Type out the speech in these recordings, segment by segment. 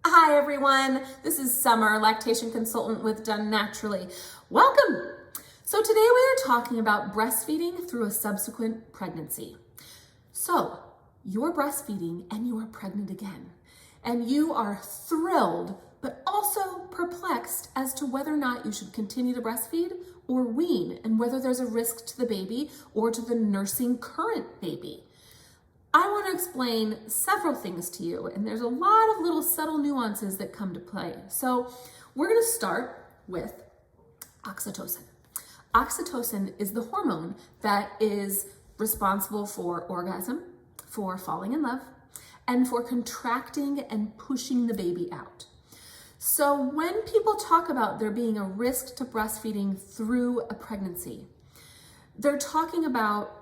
Hi everyone, this is Summer, lactation consultant with Done Naturally. Welcome! So today we are talking about breastfeeding through a subsequent pregnancy. So you're breastfeeding and you are pregnant again, and you are thrilled but also perplexed as to whether or not you should continue to breastfeed or wean, and whether there's a risk to the baby or to the nursing current baby. I want to explain several things to you, and there's a lot of little subtle nuances that come to play. So we're going to start with oxytocin. Oxytocin is the hormone that is responsible for orgasm, for falling in love, and for contracting and pushing the baby out. So when people talk about there being a risk to breastfeeding through a pregnancy, they're talking about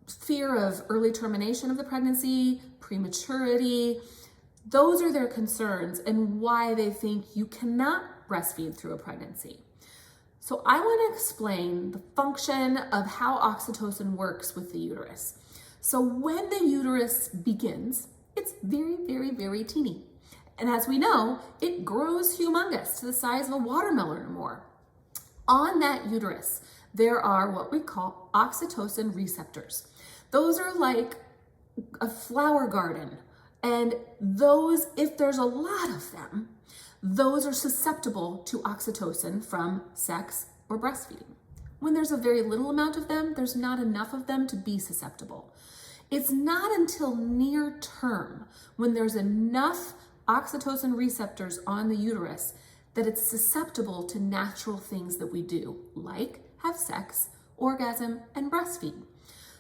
fear of early termination of the pregnancy, prematurity. Those are their concerns and why they think you cannot breastfeed through a pregnancy. So I want to explain the function of how oxytocin works with the uterus. So when the uterus begins, it's very, very, very teeny. And as we know, it grows humongous to the size of a watermelon or more. On that uterus, there are what we call oxytocin receptors. Those are like a flower garden, and those, if there's a lot of them, those are susceptible to oxytocin from sex or breastfeeding. When there's a very little amount of them, there's not enough of them to be susceptible. It's not until near term, when there's enough oxytocin receptors on the uterus, that it's susceptible to natural things that we do, like have sex, orgasm, and breastfeed.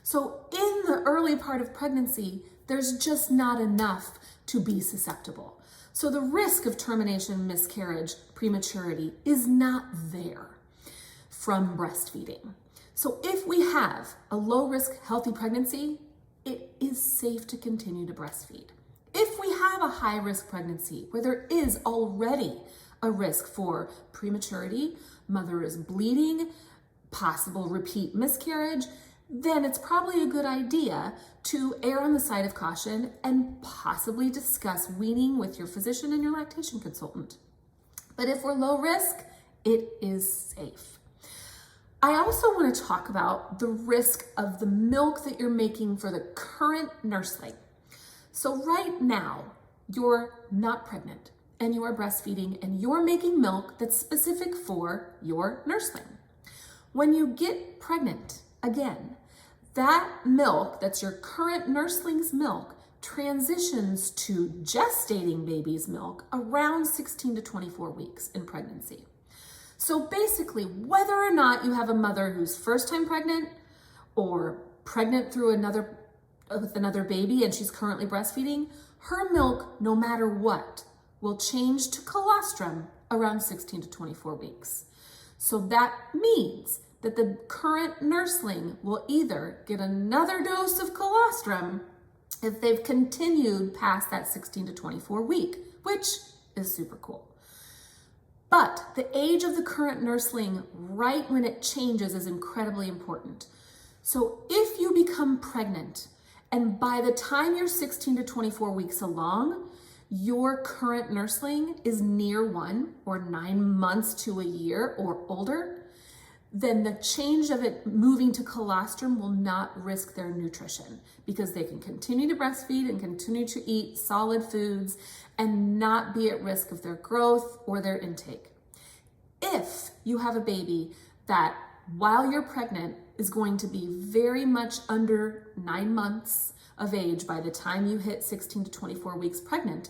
So in the early part of pregnancy, there's just not enough to be susceptible. So the risk of termination, miscarriage, prematurity is not there from breastfeeding. So if we have a low risk, healthy pregnancy, it is safe to continue to breastfeed. If we have a high risk pregnancy where there is already a risk for prematurity, mother is bleeding, possible repeat miscarriage, then it's probably a good idea to err on the side of caution and possibly discuss weaning with your physician and your lactation consultant. But if we're low risk, it is safe. I also want to talk about the risk of the milk that you're making for the current nursling. So right now, you're not pregnant and you are breastfeeding and you're making milk that's specific for your nursling. When you get pregnant again, that milk that's your current nursling's milk transitions to gestating baby's milk around 16 to 24 weeks in pregnancy. So basically, whether or not you have a mother who's first time pregnant or pregnant through with another baby and she's currently breastfeeding, her milk, no matter what, will change to colostrum around 16 to 24 weeks. So that means that the current nursling will either get another dose of colostrum if they've continued past that 16 to 24 week, which is super cool. But the age of the current nursling right when it changes is incredibly important. So if you become pregnant and by the time you're 16 to 24 weeks along, your current nursling is near 1 or 9 months to a year or older, then the change of it moving to colostrum will not risk their nutrition, because they can continue to breastfeed and continue to eat solid foods and not be at risk of their growth or their intake. If you have a baby that while you're pregnant is going to be very much under 9 months of age by the time you hit 16 to 24 weeks pregnant,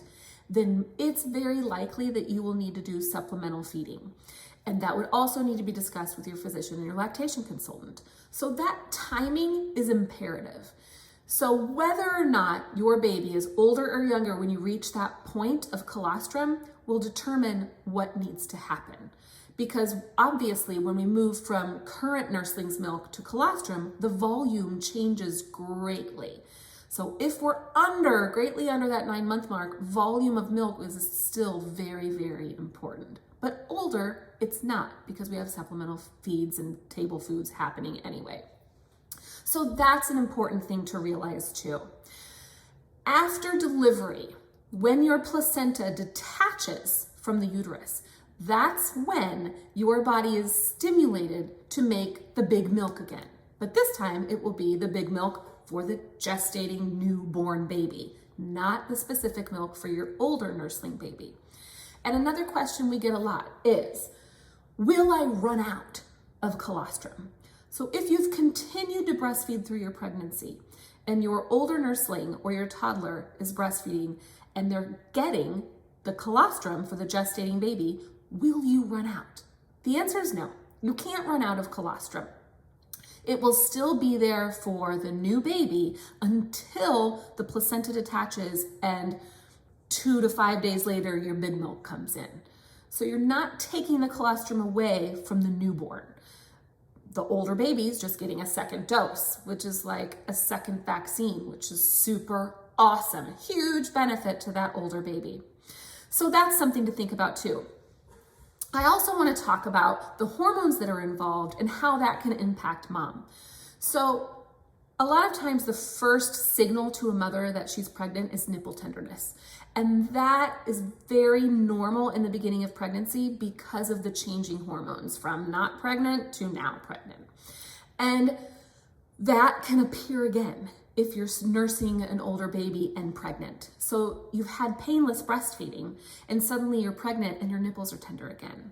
then it's very likely that you will need to do supplemental feeding. And that would also need to be discussed with your physician and your lactation consultant. So that timing is imperative. So whether or not your baby is older or younger when you reach that point of colostrum will determine what needs to happen. Because obviously when we move from current nursling's milk to colostrum, the volume changes greatly. So if we're greatly under that 9-month mark, volume of milk is still very, very important. But older, it's not, because we have supplemental feeds and table foods happening anyway. So that's an important thing to realize too. After delivery, when your placenta detaches detaches from the uterus. That's when your body is stimulated to make the big milk again. But this time it will be the big milk for the gestating newborn baby, not the specific milk for your older nursling baby. And another question we get a lot is, will I run out of colostrum? So if you've continued to breastfeed through your pregnancy and your older nursling or your toddler is breastfeeding and they're getting the colostrum for the gestating baby, will you run out? The answer is no. You can't run out of colostrum. It will still be there for the new baby until the placenta detaches and 2 to 5 days later, your big milk comes in. So you're not taking the colostrum away from the newborn. The older baby's just getting a second dose, which is like a second vaccine, which is super awesome. Huge benefit to that older baby. So that's something to think about too. I also want to talk about the hormones that are involved and how that can impact mom. So a lot of times the first signal to a mother that she's pregnant is nipple tenderness. And that is very normal in the beginning of pregnancy because of the changing hormones from not pregnant to now pregnant. And that can appear again if you're nursing an older baby and pregnant. So you've had painless breastfeeding and suddenly you're pregnant and your nipples are tender again.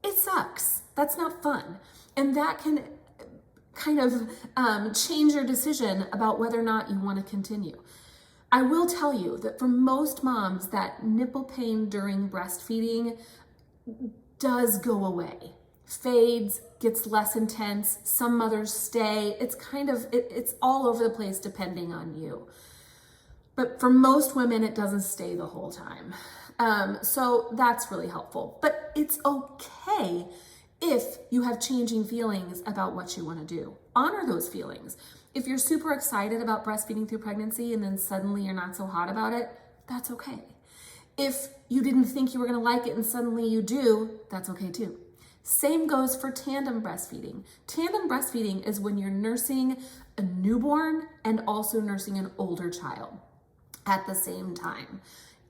It sucks. That's not fun. And that can kind of change your decision about whether or not you want to continue. I will tell you that for most moms, that nipple pain during breastfeeding does go away, fades, gets less intense. Some mothers stay. It's it's all over the place depending on you. But for most women, it doesn't stay the whole time. So that's really helpful. But it's okay if you have changing feelings about what you want to do. Honor those feelings. If you're super excited about breastfeeding through pregnancy and then suddenly you're not so hot about it, that's okay. If you didn't think you were going to like it and suddenly you do, that's okay too. Same goes for tandem breastfeeding. Tandem breastfeeding is when you're nursing a newborn and also nursing an older child at the same time.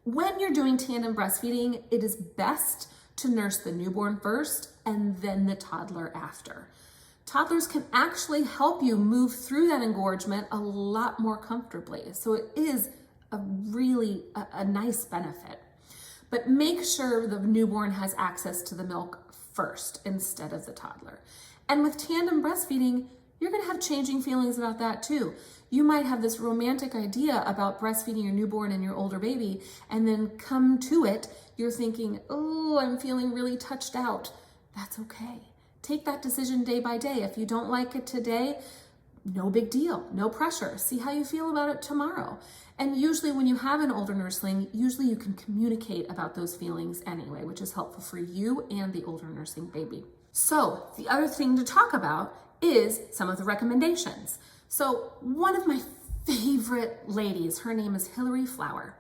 When you're doing tandem breastfeeding, it is best to nurse the newborn first and then the toddler after. Toddlers can actually help you move through that engorgement a lot more comfortably. So it is a really nice benefit. But make sure the newborn has access to the milk first instead of the toddler. And with tandem breastfeeding, you're gonna have changing feelings about that too. You might have this romantic idea about breastfeeding your newborn and your older baby, and then come to it, you're thinking, oh, I'm feeling really touched out. That's okay. Take that decision day by day. If you don't like it today, no big deal, no pressure. See how you feel about it tomorrow. And usually when you have an older nursling, usually you can communicate about those feelings anyway, which is helpful for you and the older nursing baby. So the other thing to talk about is some of the recommendations. So one of my favorite ladies, her name is Hilary Flower.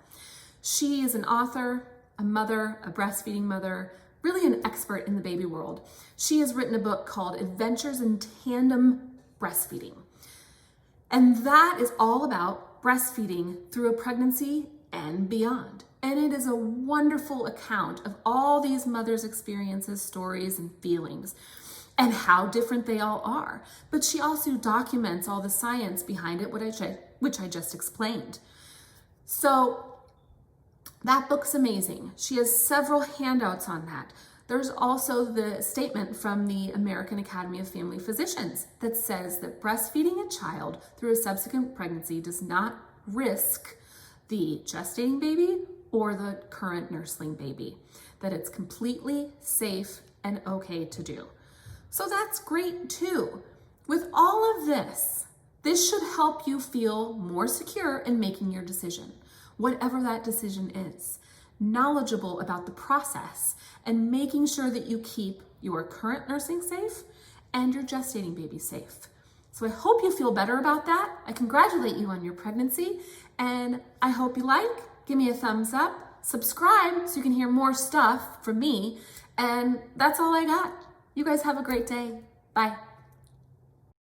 She is an author, a mother, a breastfeeding mother, really an expert in the baby world. She has written a book called Adventures in Tandem Breastfeeding. And that is all about breastfeeding through a pregnancy and beyond. And it is a wonderful account of all these mothers' experiences, stories, and feelings, and how different they all are. But she also documents all the science behind it, which I just explained. So that book's amazing. She has several handouts on that. There's also the statement from the American Academy of Family Physicians that says that breastfeeding a child through a subsequent pregnancy does not risk the gestating baby or the current nursling baby, that it's completely safe and okay to do. So that's great too. With all of this, this should help you feel more secure in making your decision, whatever that decision is, knowledgeable about the process, and making sure that you keep your current nursing safe and your gestating baby safe. So I hope you feel better about that. I congratulate you on your pregnancy, and I hope you give me a thumbs up, subscribe so you can hear more stuff from me, and that's all I got. You guys have a great day. Bye.